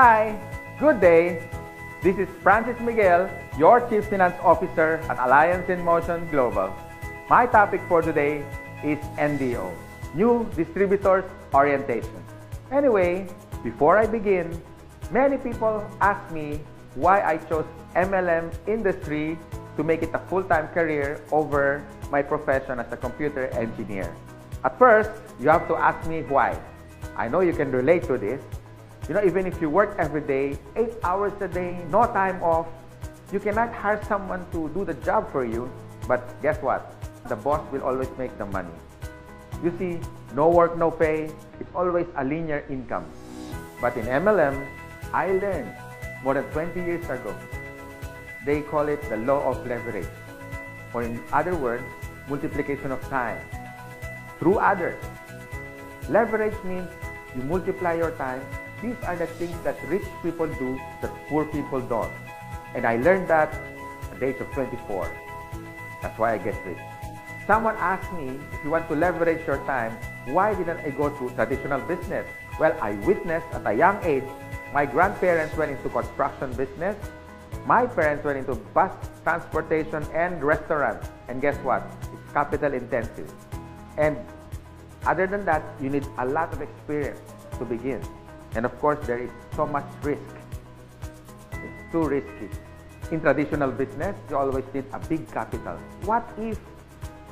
Hi, good day. This is Miguel, your Chief Finance Officer at Alliance in Motion Global. My topic for today is NDO, New Distributors Orientation. Anyway, before I begin, many people ask me why I chose MLM industry to make it a full-time career over my profession as a computer engineer. At first, you have to ask me why. I know you can relate to this. Even if you work every day, 8 hours a day, no time off, you cannot hire someone to do the job for you. But guess what? The boss will always make the money. You see, no work, no pay. It's always a linear income. But in MLM, I learned more than 20 years ago. They call it the law of leverage. Or in other words, multiplication of time through others. Leverage means you multiply your time. These are the things that rich people do that poor people don't. And I learned that at the age of 24. That's why I get rich. Someone asked me, if you want to leverage your time, why didn't I go to traditional business? Well, I witnessed at a young age, my grandparents went into construction business. My parents went into bus transportation and restaurants. And guess what? It's capital intensive. And other than that, you need a lot of experience to begin. And of course, there is so much risk. It's too risky. In traditional business, you always need a big capital. What if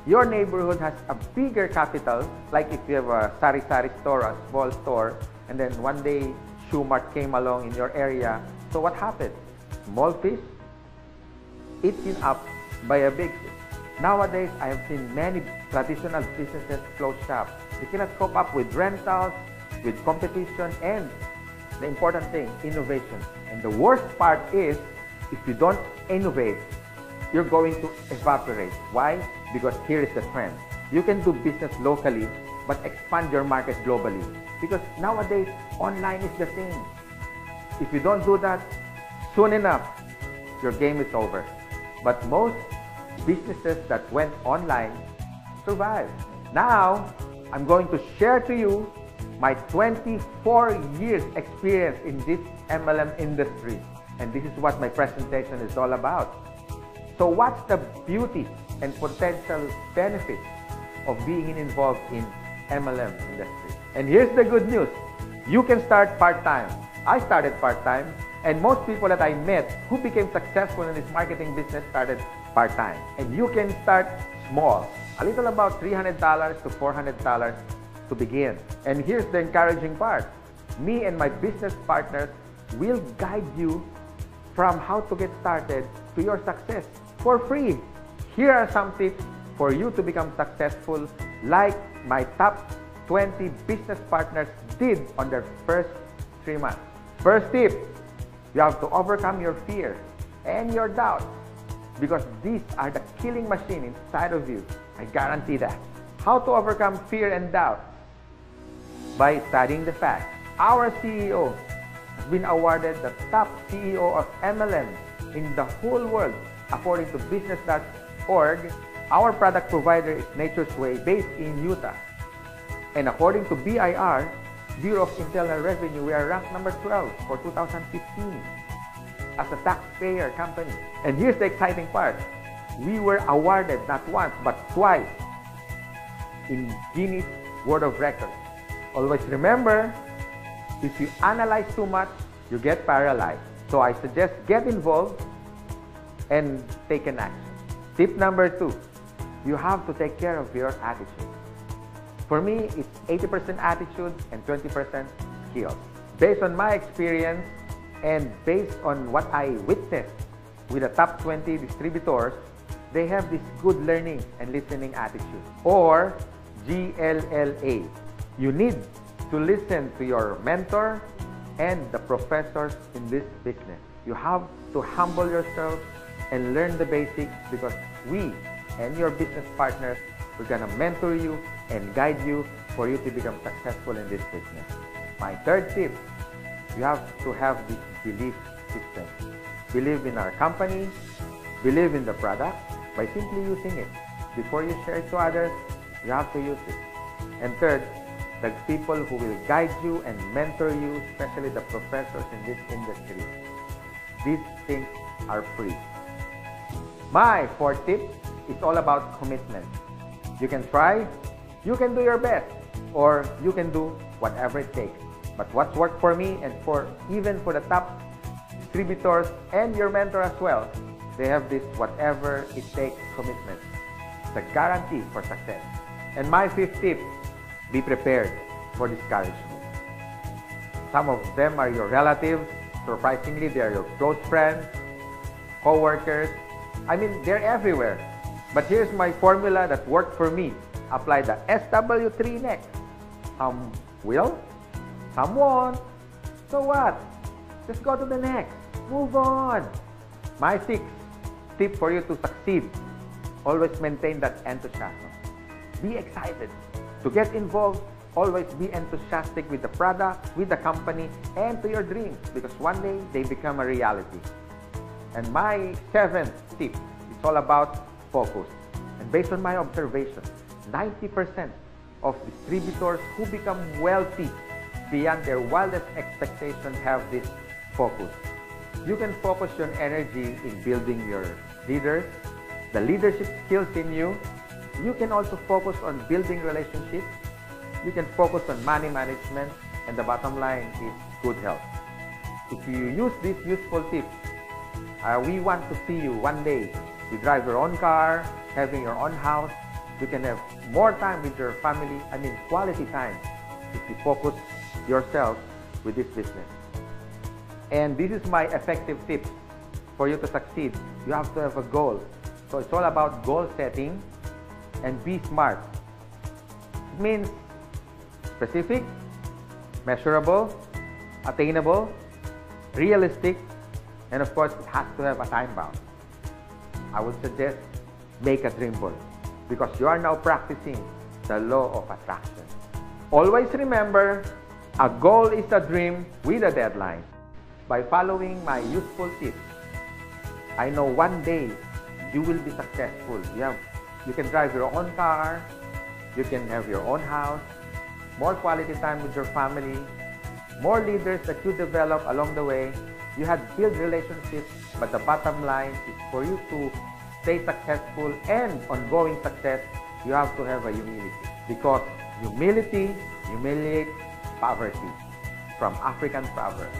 your neighborhood has a bigger capital, like if you have a sari-sari store, a small store, and then one day Shoe Mart came along in your area. So what happened? Small fish eaten up by a big fish. Nowadays, I have seen many traditional businesses close shop. They cannot cope up with rentals, with competition, and the important thing, innovation. And the worst part is, if you don't innovate, you're going to evaporate. Why? Because here is the trend. You can do business locally, but expand your market globally. Because nowadays, online is the thing. If you don't do that, soon enough, your game is over. But most businesses that went online survived. Now, I'm going to share to you my 24 years experience in this MLM industry. And this is what my presentation is all about. So what's the beauty and potential benefits of being involved in MLM industry? And here's the good news. You can start part-time. I started part-time, and most people that I met who became successful in this marketing business started part-time. And you can start small, a little about $300 to $400 to begin. And here's the encouraging part. Me and my business partners will guide you from how to get started to your success for free. Here are some tips for you to become successful, like my top 20 business partners did on their first 3 months. First tip, you have to overcome your fear and your doubt, because these are the killing machine inside of you. I guarantee that. How to overcome fear and doubt? By studying the facts. Our CEO has been awarded the top CEO of MLM in the whole world. According to business.org, our product provider is Nature's Way, based in Utah. And according to BIR, Bureau of Internal Revenue, we are ranked number 12 for 2015 as a taxpayer company. And here's the exciting part. We were awarded not once but twice in Guinness World of Records. Always remember, if you analyze too much, you get paralyzed. So I suggest get involved and take an action. Tip number 2, you have to take care of your attitude. For me, it's 80% attitude and 20% skills. Based on my experience and based on what I witnessed with the top 20 distributors, they have this good learning and listening attitude, or GLLA. You need to listen to your mentor and the professors in this business. You have to humble yourself and learn the basics, because we and your business partners, we're going to mentor you and guide you for you to become successful in this business. My third tip, you have to have this belief system. Believe in our company, believe in the product by simply using it. Before you share it to others, you have to use it. And third, the people who will guide you and mentor you, especially the professors in this industry. These things are free. My fourth tip is all about commitment. You can try, you can do your best, or you can do whatever it takes. But what's worked for me and even for the top distributors and your mentor as well, they have this whatever it takes commitment. It's a guarantee for success. And my fifth tip, be prepared for discouragement. Some of them are your relatives. Surprisingly, they are your close friends, co-workers. I mean, they're everywhere. But here's my formula that worked for me. Apply the SW3 next. Some will, some won't. So what? Just go to the next. Move on. My sixth tip for you to succeed, always maintain that enthusiasm. Be excited. To get involved, always be enthusiastic with the product, with the company, and to your dreams, because one day they become a reality. And my seventh tip is all about focus. And based on my observation, 90% of distributors who become wealthy beyond their wildest expectations have this focus. You can focus your energy in building your leaders, the leadership skills in you. You can also focus on building relationships. You can focus on money management, and the bottom line is good health. If you use these useful tips, we want to see you one day. You drive your own car, having your own house. You can have more time with your family, quality time, if you focus yourself with this business. And this is my effective tip for you to succeed. You have to have a goal. So it's all about goal setting and be smart. It means specific, measurable, attainable, realistic, and of course, it has to have a time bound. I would suggest make a dream board, because you are now practicing the law of attraction. Always remember, a goal is a dream with a deadline. By following my useful tips, I know one day you will be successful. You can drive your own car, you can have your own house, more quality time with your family, more leaders that you develop along the way. You had built relationships, but the bottom line is for you to stay successful and ongoing success, you have to have a humility. Because humility humiliates poverty, from African proverb.